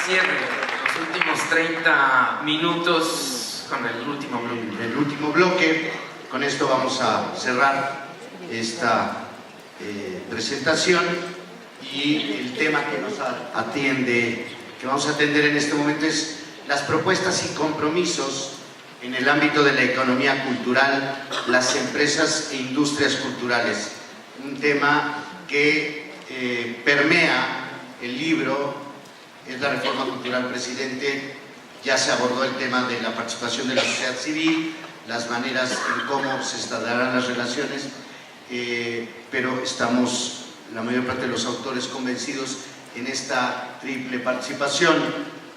cierre, los últimos 30 minutos con el último bloque. El último bloque, con esto vamos a cerrar esta presentación, y el tema que nos atiende, que vamos a atender en este momento, es las propuestas y compromisos en el ámbito de la economía cultural, las empresas e industrias culturales. Un tema que permea el libro, es la reforma cultural, presidente. Ya se abordó el tema de la participación de la sociedad civil, las maneras en cómo se establecerán las relaciones, pero estamos, la mayor parte de los autores, convencidos en esta triple participación: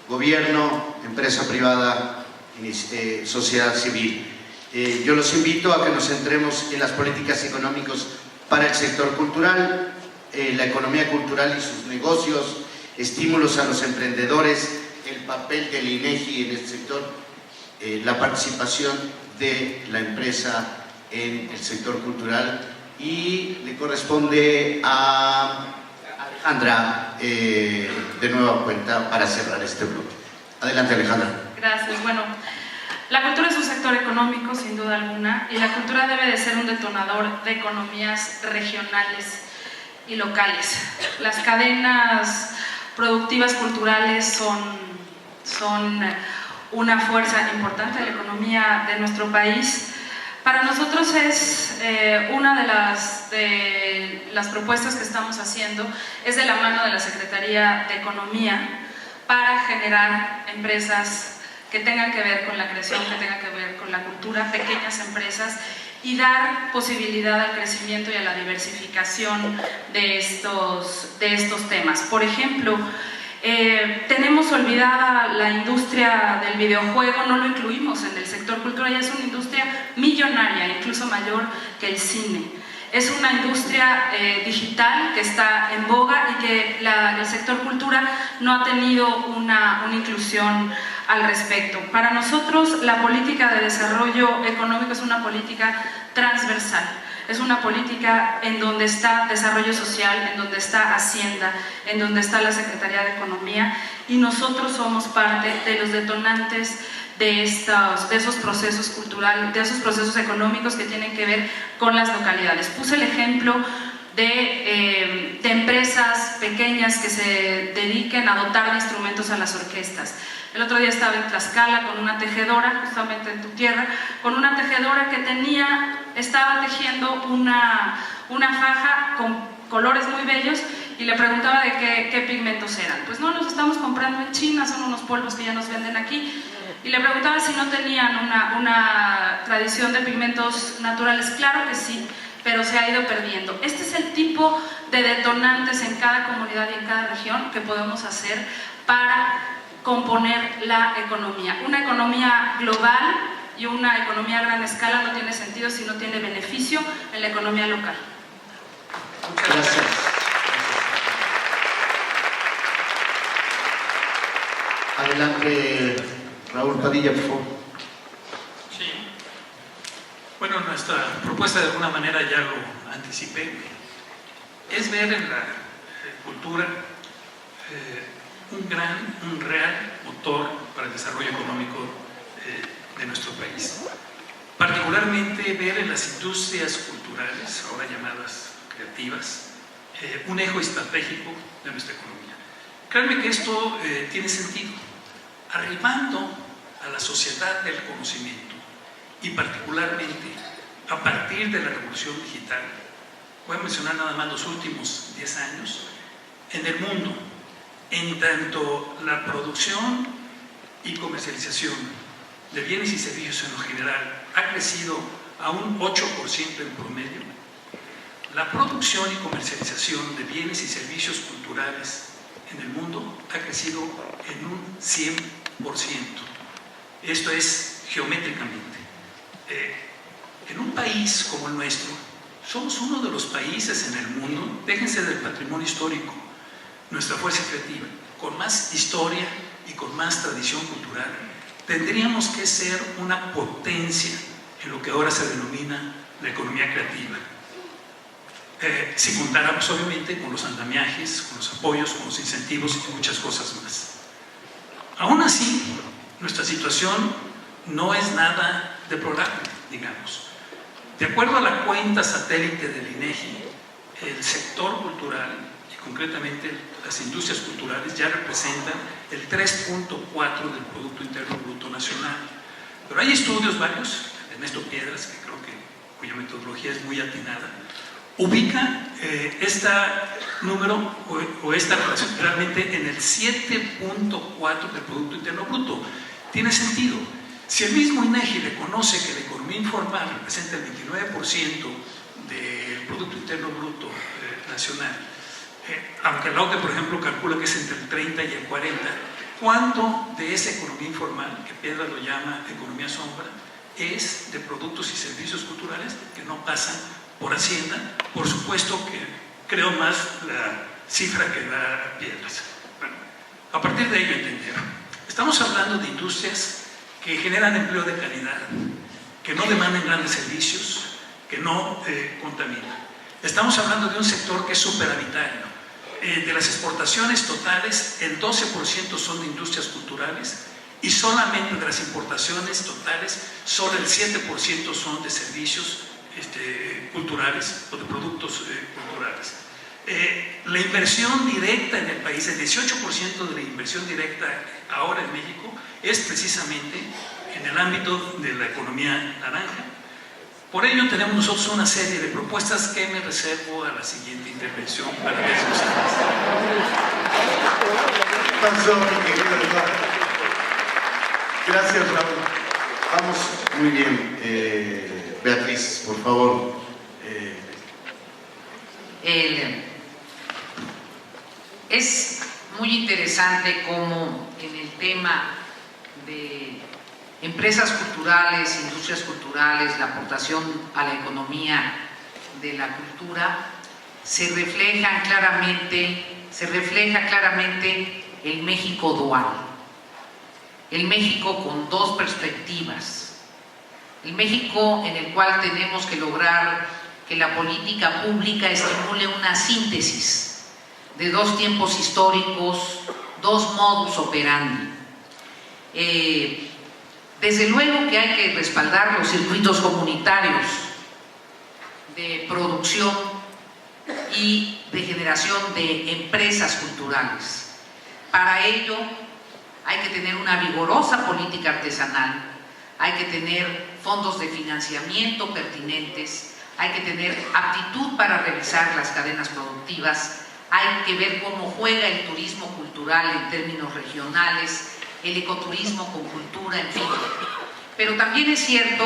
gobierno, empresa privada, sociedad civil. Yo los invito a que nos centremos en las políticas económicas para el sector cultural, la economía cultural y sus negocios, estímulos a los emprendedores, el papel del INEGI en este sector, la participación de la empresa en el sector cultural, y le corresponde a Alejandra de nueva cuenta para cerrar este bloque. Adelante, Alejandra. Gracias. Bueno, la cultura es un sector económico, sin duda alguna, y la cultura debe de ser un detonador de economías regionales y locales. Las cadenas productivas culturales son una fuerza importante de la economía de nuestro país. Para nosotros es una de las propuestas que estamos haciendo, es de la mano de la Secretaría de Economía, para generar empresas que tengan que ver con la creación, que tengan que ver con la cultura, pequeñas empresas, y dar posibilidad al crecimiento y a la diversificación de estos temas. Por ejemplo, tenemos olvidada la industria del videojuego, no lo incluimos en el sector cultural, ya es una industria millonaria, incluso mayor que el cine. Es una industria digital que está en boga y que el sector cultura no ha tenido una inclusión al respecto. Para nosotros, la política de desarrollo económico es una política transversal. Es una política en donde está desarrollo social, en donde está Hacienda, en donde está la Secretaría de Economía, y nosotros somos parte de los detonantes de esos procesos culturales, de esos procesos económicos que tienen que ver con las localidades. Puse el ejemplo de empresas pequeñas que se dediquen a dotar de instrumentos a las orquestas. El otro día estaba en Tlaxcala con una tejedora, justamente en tu tierra, con una tejedora que estaba tejiendo una faja con colores muy bellos, y le preguntaba de qué pigmentos eran. Pues no, los estamos comprando en China, son unos polvos que ya nos venden aquí. Y le preguntaba si no tenían una tradición de pigmentos naturales. Claro que sí, pero se ha ido perdiendo. Este es el tipo de detonantes en cada comunidad y en cada región que podemos hacer para componer la economía. Una economía global y una economía a gran escala no tiene sentido si no tiene beneficio en la economía local. Muchas gracias. Adelante, Raúl Padilla, por favor. Sí. Bueno, nuestra propuesta de alguna manera ya lo anticipé. Es ver en la cultura un real motor para el desarrollo económico de nuestro país. Particularmente ver en las industrias culturales, ahora llamadas creativas, un eje estratégico de nuestra economía. Créanme que esto tiene sentido. Arrimando a la sociedad del conocimiento, y particularmente a partir de la revolución digital, voy a mencionar nada más los últimos 10 años, en el mundo, en tanto la producción y comercialización de bienes y servicios en lo general ha crecido a un 8% en promedio, la producción y comercialización de bienes y servicios culturales en el mundo ha crecido en un 100%. Esto es geométricamente. En un país como el nuestro, somos uno de los países en el mundo, déjense del patrimonio histórico, nuestra fuerza creativa, con más historia y con más tradición cultural. Tendríamos que ser una potencia en lo que ahora se denomina la economía creativa. Si contáramos obviamente con los andamiajes, con los apoyos, con los incentivos y muchas cosas más. Aún así, nuestra situación no es nada deplorable, digamos. De acuerdo a la cuenta satélite del INEGI, el sector cultural, y concretamente las industrias culturales, ya representan el 3.4% del Producto Interno Bruto Nacional. Pero hay estudios varios, Ernesto Piedras, que creo que cuya metodología es muy atinada, ubica este número o esta relación realmente en el 7.4% del Producto Interno Bruto. Tiene sentido. Si el mismo INEGI reconoce que la economía informal representa el 29% del Producto Interno Bruto nacional, aunque la OCDE, por ejemplo, calcula que es entre el 30 y el 40, ¿cuánto de esa economía informal, que Piedra lo llama economía sombra, es de productos y servicios culturales que no pasan por Hacienda? Por supuesto que creo más la cifra que da Piedras. Bueno, a partir de ello entender, estamos hablando de industrias que generan empleo de calidad, que no demandan grandes servicios, que no contaminan. Estamos hablando de un sector que es superavitario. De las exportaciones totales, el 12% son de industrias culturales y solamente de las importaciones totales, solo el 7% son de servicios culturales o de productos culturales. La inversión directa en el país, el 18% de la inversión directa ahora en México es precisamente en el ámbito de la economía naranja. Por ello tenemos nosotros una serie de propuestas que me reservo a la siguiente intervención para ver si nos Pasó, mi querido Eduardo. Gracias, Raúl. Vamos, muy bien. Beatriz, por favor. Es muy interesante cómo en el tema de empresas culturales, industrias culturales, la aportación a la economía de la cultura, se refleja claramente el México dual, el México con dos perspectivas, el México en el cual tenemos que lograr que la política pública estimule una síntesis de dos tiempos históricos, dos modus operandi. Desde luego que hay que respaldar los circuitos comunitarios de producción y de generación de empresas culturales. Para ello hay que tener una vigorosa política artesanal, hay que tener fondos de financiamiento pertinentes, hay que tener aptitud para revisar las cadenas productivas, hay que ver cómo juega el turismo cultural en términos regionales, el ecoturismo con cultura, en fin. Pero también es cierto,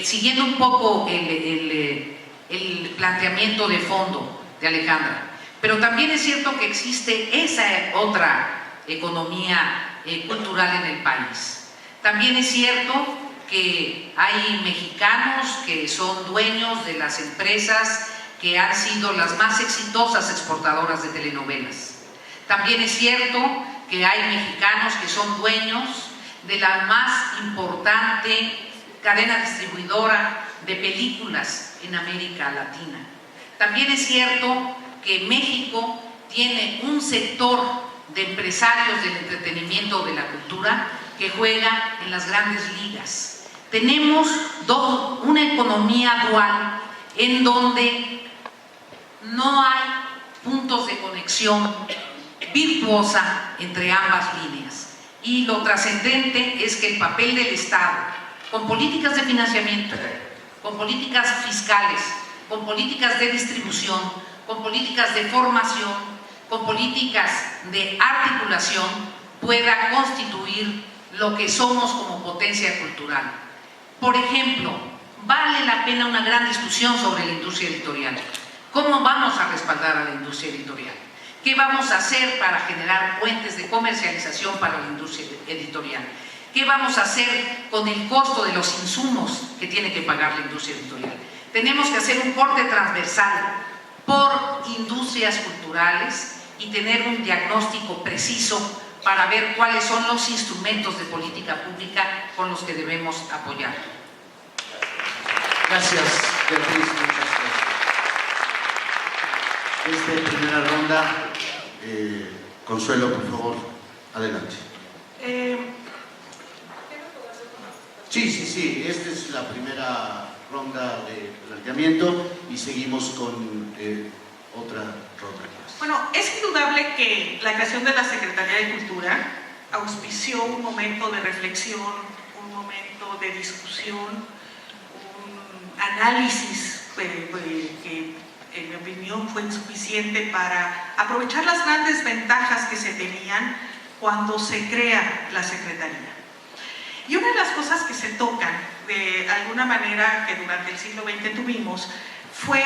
siguiendo un poco el planteamiento de fondo de Alejandra, pero también es cierto que existe esa otra economía cultural en el país. También es cierto que hay mexicanos que son dueños de las empresas que han sido las más exitosas exportadoras de telenovelas. También es cierto que hay mexicanos que son dueños de la más importante cadena distribuidora de películas en América Latina. También es cierto que México tiene un sector de empresarios del entretenimiento o de la cultura que juega en las grandes ligas. Tenemos una economía dual en donde no hay puntos de conexión virtuosa entre ambas líneas. Y lo trascendente es que el papel del Estado, con políticas de financiamiento, con políticas fiscales, con políticas de distribución, con políticas de formación, con políticas de articulación, pueda constituir lo que somos como potencia cultural. Por ejemplo, vale la pena una gran discusión sobre la industria editorial. ¿Cómo vamos a respaldar a la industria editorial? ¿Qué vamos a hacer para generar puentes de comercialización para la industria editorial? ¿Qué vamos a hacer con el costo de los insumos que tiene que pagar la industria editorial? Tenemos que hacer un corte transversal por industrias culturales y tener un diagnóstico preciso para ver cuáles son los instrumentos de política pública con los que debemos apoyar. Gracias, Beatriz, muchas gracias. Primera ronda, Consuelo, por favor. Adelante. Sí, esta es la primera ronda de planteamiento y seguimos con otra ronda más. Bueno, es indudable que la creación de la Secretaría de Cultura auspició un momento de reflexión, un momento de discusión, un análisis que en mi opinión fue insuficiente para aprovechar las grandes ventajas que se tenían cuando se crea la Secretaría. Y una de las cosas que se tocan de alguna manera que durante el siglo XX tuvimos fue,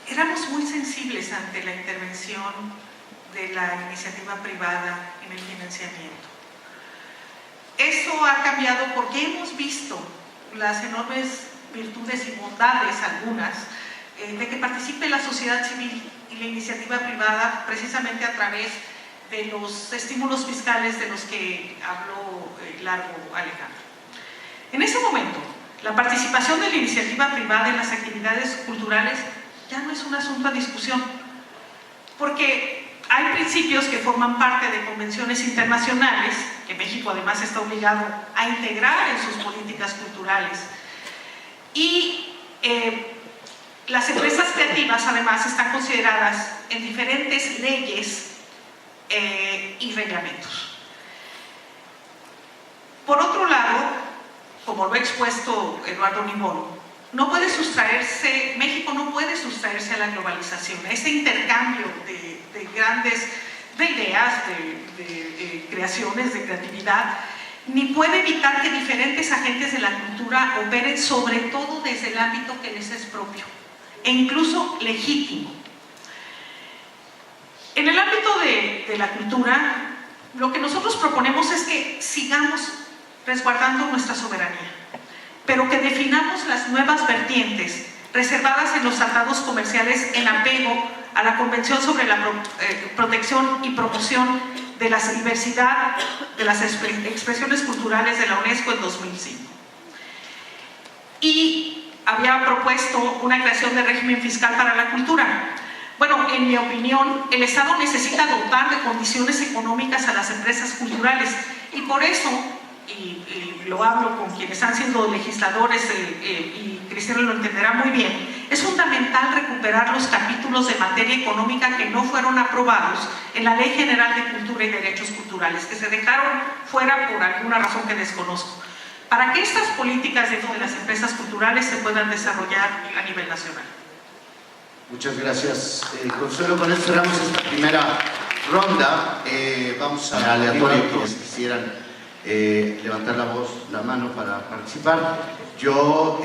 éramos muy sensibles ante la intervención de la iniciativa privada en el financiamiento. Eso ha cambiado porque hemos visto las enormes virtudes y bondades, algunas, de que participe la sociedad civil y la iniciativa privada precisamente a través de los estímulos fiscales de los que habló largo Alejandro. En ese momento, la participación de la iniciativa privada en las actividades culturales ya no es un asunto a discusión, porque hay principios que forman parte de convenciones internacionales, que México además está obligado a integrar en sus políticas culturales, y las empresas creativas además están consideradas en diferentes leyes y reglamentos. Por otro lado, como lo ha expuesto Eduardo Nimón, México no puede sustraerse a la globalización, a ese intercambio de grandes ideas, de creaciones, de creatividad, ni puede evitar que diferentes agentes de la cultura operen sobre todo desde el ámbito que les es propio e incluso legítimo. En el ámbito de la cultura, lo que nosotros proponemos es que sigamos resguardando nuestra soberanía, pero que definamos las nuevas vertientes reservadas en los tratados comerciales en apego a la Convención sobre la protección y promoción de la diversidad de las expresiones culturales de la UNESCO en 2005. Y había propuesto una creación de régimen fiscal para la cultura. Bueno, en mi opinión, el Estado necesita dotar de condiciones económicas a las empresas culturales y por eso, y lo hablo con quienes han sido legisladores y Cristiano lo entenderá muy bien, es fundamental recuperar los capítulos de materia económica que no fueron aprobados en la Ley General de Cultura y Derechos Culturales, que se dejaron fuera por alguna razón que desconozco, para que estas políticas dentro de las empresas culturales se puedan desarrollar a nivel nacional. Muchas gracias, Consuelo. Con esto cerramos esta primera ronda. Vamos a aleatorio quienes quisieran levantar la mano para participar. Yo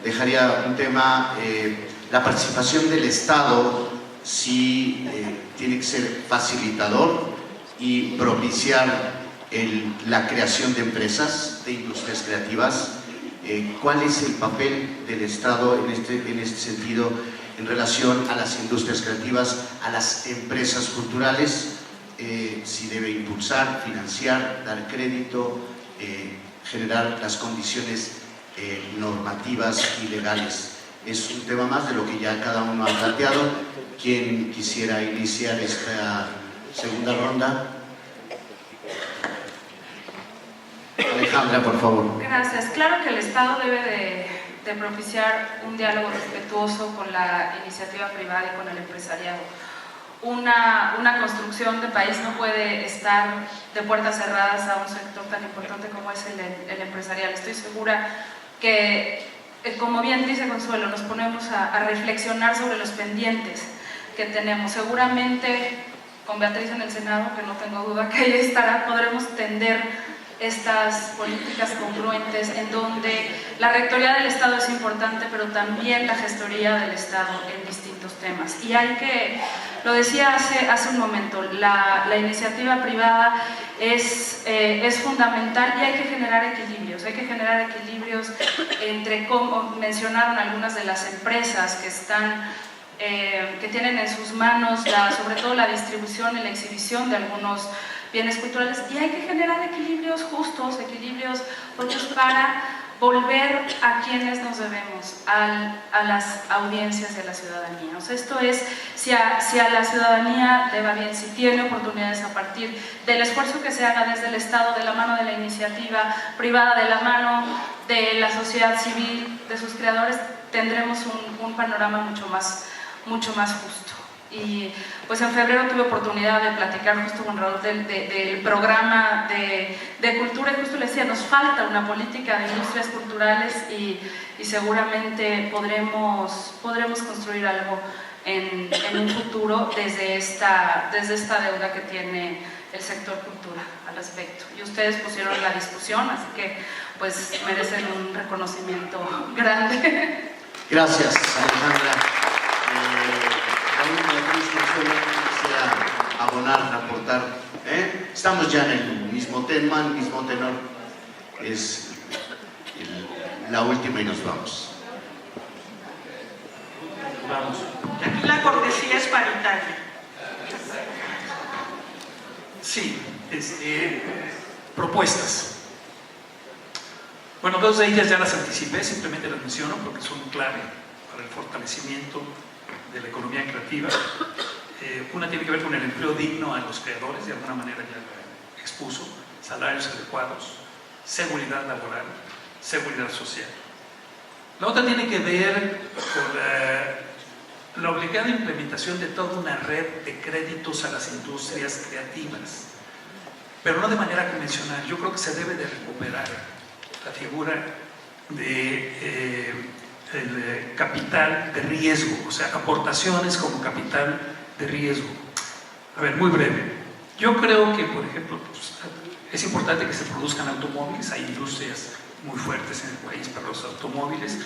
dejaría un tema, la participación del Estado sí tiene que ser facilitador y propiciar la creación de empresas, de industrias creativas. ¿Cuál es el papel del Estado en este sentido en relación a las industrias creativas, a las empresas culturales? Si debe impulsar, financiar, dar crédito, generar las condiciones normativas y legales. Es un tema más de lo que ya cada uno ha planteado. ¿Quién quisiera iniciar esta segunda ronda? Alejandra, por favor. Gracias. Claro que el Estado debe de propiciar un diálogo respetuoso con la iniciativa privada y con el empresariado. Una construcción de país no puede estar de puertas cerradas a un sector tan importante como es el empresarial. Estoy segura que, como bien dice Consuelo, nos ponemos a reflexionar sobre los pendientes que tenemos. Seguramente con Beatriz en el Senado, que no tengo duda que ella estará, podremos tender estas políticas congruentes en donde la rectoría del Estado es importante, pero también la gestoría del Estado en distintos temas. Y hay que, lo decía hace un momento, la iniciativa privada es fundamental y hay que generar equilibrios. Hay que generar equilibrios entre, como mencionaron algunas de las empresas que tienen en sus manos sobre todo la distribución y la exhibición de algunos bienes culturales, y hay que generar equilibrios justos, equilibrios para volver a quienes nos debemos, a las audiencias y a la ciudadanía. O sea, esto es, si a la ciudadanía le va bien, si tiene oportunidades a partir del esfuerzo que se haga desde el Estado, de la mano de la iniciativa privada, de la mano de la sociedad civil, de sus creadores, tendremos un panorama mucho más justo. Y pues en febrero tuve oportunidad de platicar justo con Raúl del programa de cultura, y justo le decía, nos falta una política de industrias culturales y seguramente podremos construir algo en un futuro desde esta deuda que tiene el sector cultura al respecto. Y ustedes pusieron la discusión, así que pues merecen un reconocimiento grande. Gracias, Alejandra. Quisiera abonar, aportar. Estamos ya en el mismo tema, el mismo tenor. Es la última y nos vamos. Aquí la cortesía es paritaria. Sí, propuestas. Bueno, dos de ellas ya las anticipé, simplemente las menciono porque son clave para el fortalecimiento de la economía creativa. Una tiene que ver con el empleo digno a los creadores, de alguna manera ya lo expuso, salarios adecuados, seguridad laboral, seguridad social. La otra tiene que ver con la obligada implementación de toda una red de créditos a las industrias creativas, pero no de manera convencional. Yo creo que se debe de recuperar la figura de el capital de riesgo, o sea, aportaciones como capital de riesgo. A ver, muy breve. Yo creo que, por ejemplo, pues, es importante que se produzcan automóviles, hay industrias muy fuertes en el país para los automóviles,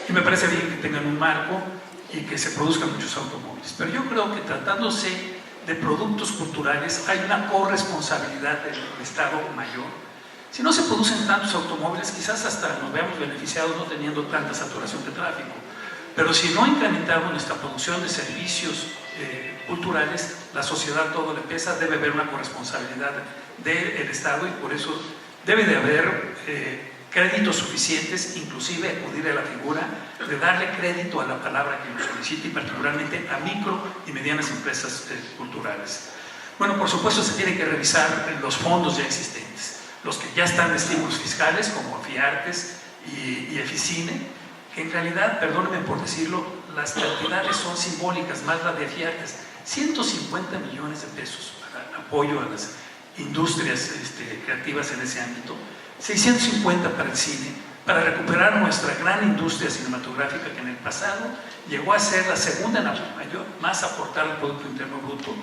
y me parece bien que tengan un marco y que se produzcan muchos automóviles. Pero yo creo que tratándose de productos culturales hay una corresponsabilidad del Estado mayor. Si no se producen tantos automóviles, quizás hasta nos veamos beneficiados no teniendo tanta saturación de tráfico. Pero si no incrementamos nuestra producción de servicios culturales, la sociedad todo le pesa, debe haber una corresponsabilidad del Estado y por eso debe de haber créditos suficientes, inclusive acudir a la figura de darle crédito a la palabra que nos solicite y particularmente a micro y medianas empresas culturales. Bueno, por supuesto se tienen que revisar los fondos ya existentes, los que ya están de estímulos fiscales como FIARTES y EFICINE, que en realidad, perdónenme por decirlo, las cantidades son simbólicas, más la de FIARTES, 150 millones de pesos para apoyo a las industrias creativas en ese ámbito, 650 para el cine, para recuperar nuestra gran industria cinematográfica que en el pasado llegó a ser la segunda en la mayor, más aportar al Producto Interno Bruto.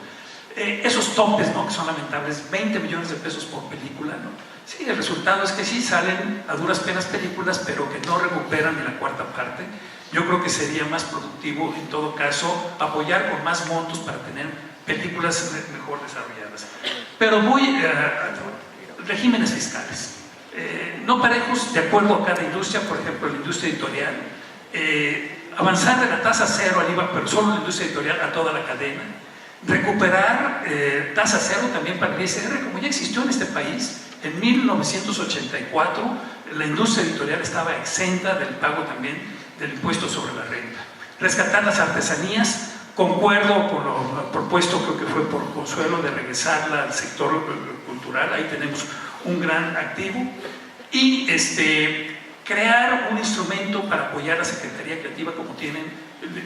Esos topes, ¿no?, que son lamentables, 20 millones de pesos por película, ¿no? Sí, el resultado es que sí salen a duras penas películas, pero que no recuperan ni la cuarta parte. Yo creo que sería más productivo, en todo caso, apoyar con más montos para tener películas mejor desarrolladas. Pero regímenes fiscales, no parejos de acuerdo a cada industria, por ejemplo, la industria editorial, avanzar de la tasa cero al IVA, pero solo la industria editorial, a toda la cadena. Recuperar tasa cero también para el ISR, como ya existió en este país. En 1984 la industria editorial estaba exenta del pago también del impuesto sobre la renta. Rescatar las artesanías, concuerdo con lo propuesto, creo que fue por Consuelo, de regresarla al sector cultural, ahí tenemos un gran activo. Y crear un instrumento para apoyar la Secretaría Creativa como tienen,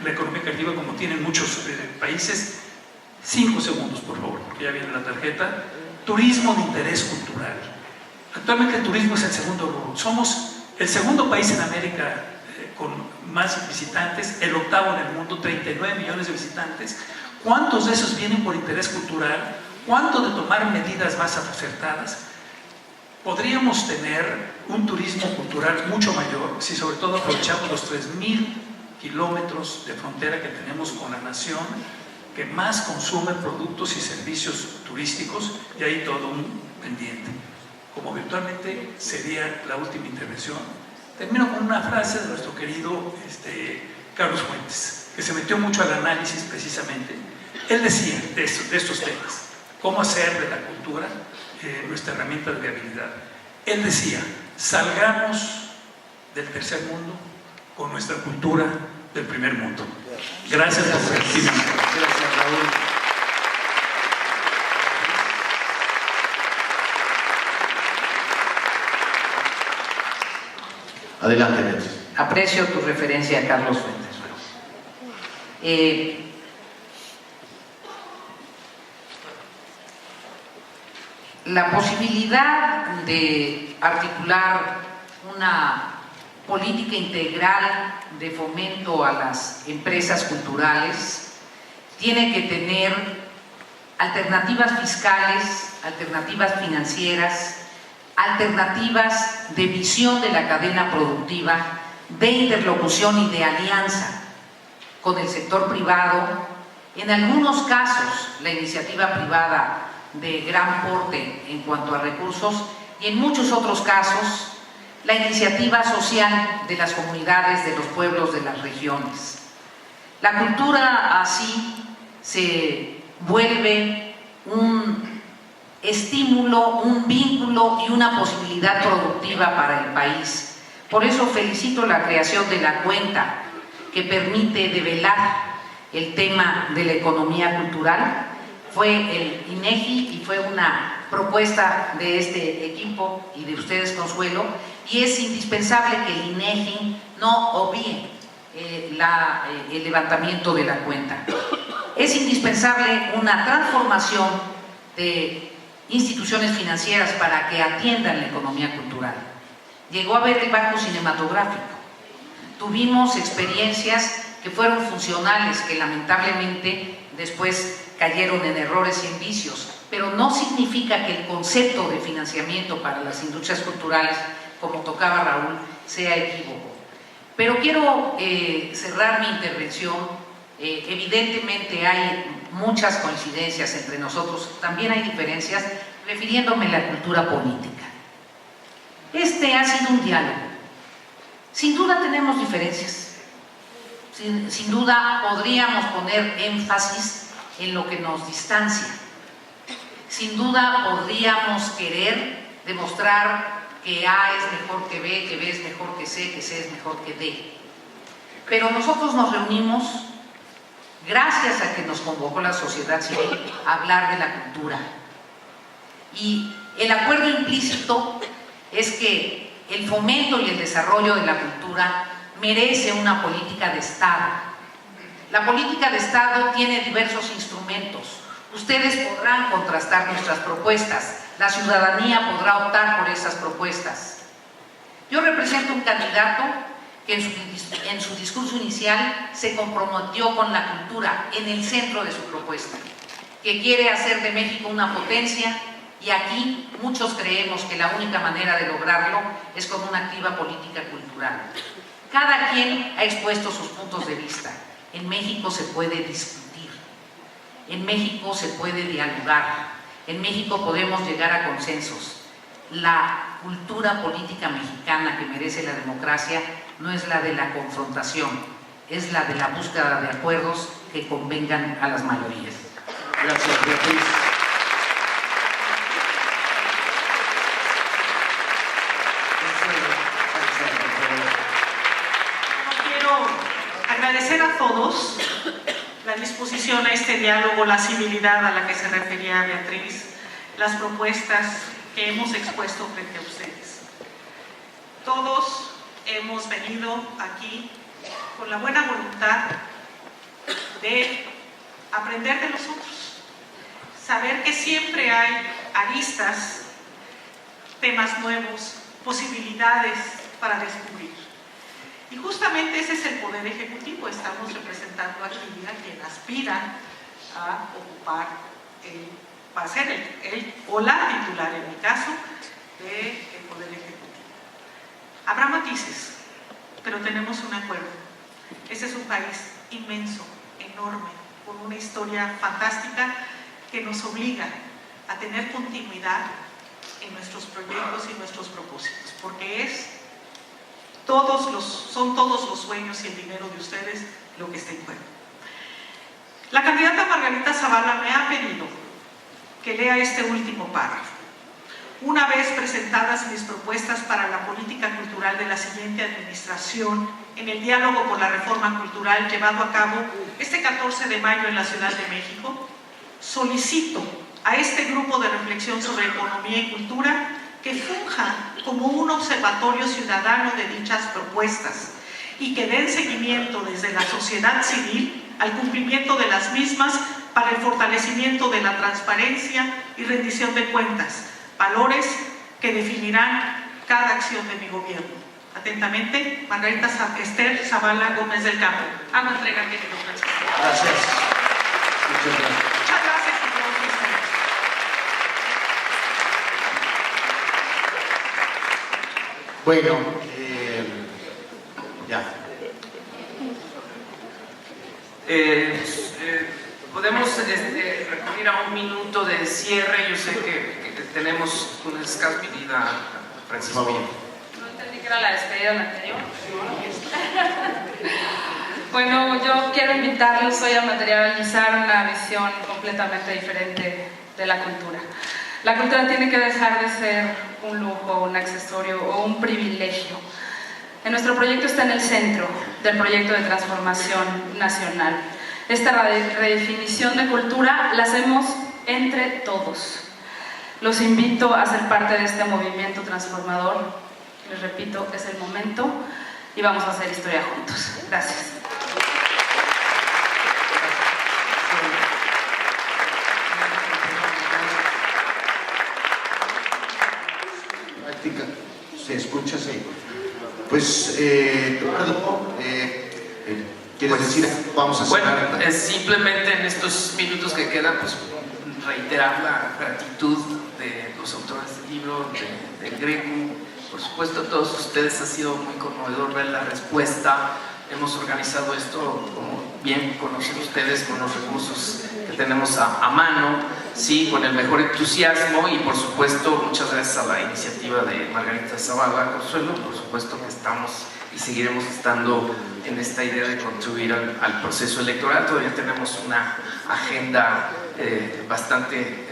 la economía creativa como tienen muchos países. 5 segundos, por favor, porque ya viene la tarjeta. Turismo de interés cultural. Actualmente el turismo es el segundo rubro. Somos el segundo país en América con más visitantes, el octavo en el mundo, 39 millones de visitantes. ¿Cuántos de esos vienen por interés cultural? ¿Cuánto de tomar medidas más acertadas? Podríamos tener un turismo cultural mucho mayor si sobre todo aprovechamos los 3.000 kilómetros de frontera que tenemos con la nación, que más consume productos y servicios turísticos, y hay todo un pendiente. Como virtualmente sería la última intervención, termino con una frase de nuestro querido Carlos Fuentes, que se metió mucho al análisis precisamente. Él decía de estos temas, cómo hacer de la cultura nuestra herramienta de viabilidad. Él decía, salgamos del tercer mundo con nuestra cultura del primer mundo. Gracias por permitirme. Gracias, Raúl. Adelante, Beatriz. Aprecio tu referencia a Carlos Fuentes. La posibilidad de articular una política integral de fomento a las empresas culturales tiene que tener alternativas fiscales, alternativas financieras, alternativas de visión de la cadena productiva, de interlocución y de alianza con el sector privado. En algunos casos, la iniciativa privada de gran porte en cuanto a recursos, y en muchos otros casos, la iniciativa social de las comunidades, de los pueblos, de las regiones. La cultura así se vuelve un estímulo, un vínculo y una posibilidad productiva para el país. Por eso felicito la creación de la cuenta que permite develar el tema de la economía cultural. Fue el INEGI y fue una propuesta de este equipo y de ustedes, Consuelo, y es indispensable que el INEGI no obvíe el levantamiento de la cuenta. Es indispensable una transformación de instituciones financieras para que atiendan la economía cultural. Llegó a haber el Banco Cinematográfico. Tuvimos experiencias que fueron funcionales, que lamentablemente después cayeron en errores y en vicios, pero no significa que el concepto de financiamiento para las industrias culturales, como tocaba Raúl, sea equívoco. Pero quiero cerrar mi intervención. Evidentemente hay muchas coincidencias entre nosotros, también hay diferencias, refiriéndome a la cultura política. Este ha sido un diálogo. Sin duda tenemos diferencias. Sin duda podríamos poner énfasis en lo que nos distancia. Sin duda podríamos querer demostrar que A es mejor que B es mejor que C es mejor que D. Pero nosotros nos reunimos gracias a que nos convocó la sociedad civil a hablar de la cultura. Y el acuerdo implícito es que el fomento y el desarrollo de la cultura merece una política de Estado. La política de Estado tiene diversos instrumentos. Ustedes podrán contrastar nuestras propuestas, la ciudadanía podrá optar por esas propuestas. Yo represento un candidato que en su discurso inicial se comprometió con la cultura en el centro de su propuesta, que quiere hacer de México una potencia, y aquí muchos creemos que la única manera de lograrlo es con una activa política cultural. Cada quien ha expuesto sus puntos de vista. En México se puede discutir, en México se puede dialogar, en México podemos llegar a consensos. La cultura política mexicana que merece la democracia no es la de la confrontación, es la de la búsqueda de acuerdos que convengan a las mayorías. Gracias, Beatriz. Quiero agradecer a todos la disposición a este diálogo, la civilidad a la que se refería Beatriz, las propuestas que hemos expuesto frente a ustedes. Todos hemos venido aquí con la buena voluntad de aprender de los otros, saber que siempre hay aristas, temas nuevos, posibilidades para descubrir. Y justamente ese es el Poder Ejecutivo. Estamos representando aquí a quien aspira a ocupar va a ser el o la titular, en mi caso, del Poder Ejecutivo. Habrá matices, pero tenemos un acuerdo. Este es un país inmenso, enorme, con una historia fantástica que nos obliga a tener continuidad en nuestros proyectos y nuestros propósitos, porque son todos los sueños y el dinero de ustedes lo que está en juego. La candidata Margarita Zavala me ha pedido que lea este último párrafo, una vez presentadas mis propuestas para la política cultural de la siguiente administración en el diálogo por la reforma cultural llevado a cabo este 14 de mayo en la Ciudad de México, solicito a este grupo de reflexión sobre economía y cultura que funja como un observatorio ciudadano de dichas propuestas y que den seguimiento desde la sociedad civil al cumplimiento de las mismas para el fortalecimiento de la transparencia y rendición de cuentas, valores que definirán cada acción de mi gobierno. Atentamente, Margarita Esther Zavala Gómez del Campo. Hago entrega, querido Francisco. Gracias. Muchas gracias. Muchas gracias a todos ustedes. Bueno, ya. Podemos recurrir a un minuto de cierre. Yo sé que tenemos una escasa medida, Francisco. Por favor. No entendí que era la despedida del anterior. Bueno, yo quiero invitarlos hoy a materializar una visión completamente diferente de la cultura. La cultura tiene que dejar de ser un lujo, un accesorio o un privilegio. Nuestro proyecto está en el centro del proyecto de transformación nacional. Esta redefinición de cultura la hacemos entre todos. Los invito a ser parte de este movimiento transformador. Les repito, es el momento y vamos a hacer historia juntos. Gracias. Práctica, ¿se escucha? Sí. Pues, Eduardo, ¿quieres decir? Vamos a cerrar. Bueno, simplemente en estos minutos que quedan, pues reiterar la gratitud de los autores del libro, del Greco. Por supuesto, a todos ustedes ha sido muy conmovedor ver la respuesta. Hemos organizado esto, como bien conocen ustedes, con los recursos que tenemos a mano, sí, con el mejor entusiasmo y por supuesto muchas gracias a la iniciativa de Margarita Zavala Consuelo. Por supuesto que estamos y seguiremos estando en esta idea de contribuir al proceso electoral. Todavía tenemos una agenda bastante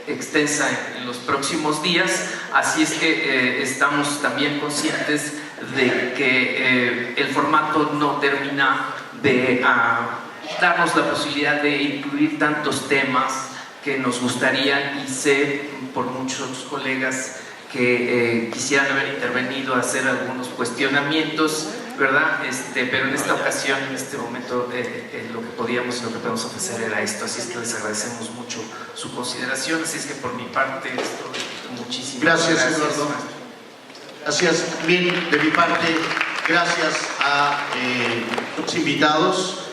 extensa en los próximos días, así es que estamos también conscientes de que el formato no termina de darnos la posibilidad de incluir tantos temas que nos gustarían, y sé por muchos colegas que quisieran haber intervenido a hacer algunos cuestionamientos, ¿verdad? Pero en esta ocasión, en este momento, lo que podíamos ofrecer era esto, así es que les agradecemos mucho su consideración, así es que por mi parte, muchísimas gracias. Gracias, Eduardo. Gracias. Bien, de mi parte, gracias a los invitados.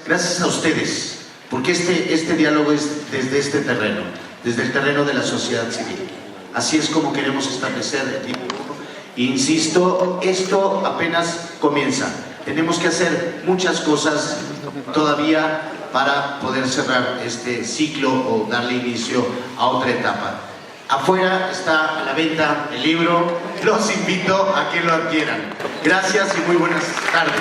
Gracias a ustedes, porque este diálogo es desde este terreno, desde el terreno de la sociedad civil. Así es como queremos establecer el diálogo. Insisto, esto apenas comienza. Tenemos que hacer muchas cosas todavía para poder cerrar este ciclo o darle inicio a otra etapa. Afuera está a la venta el libro. Los invito a que lo adquieran. Gracias y muy buenas tardes.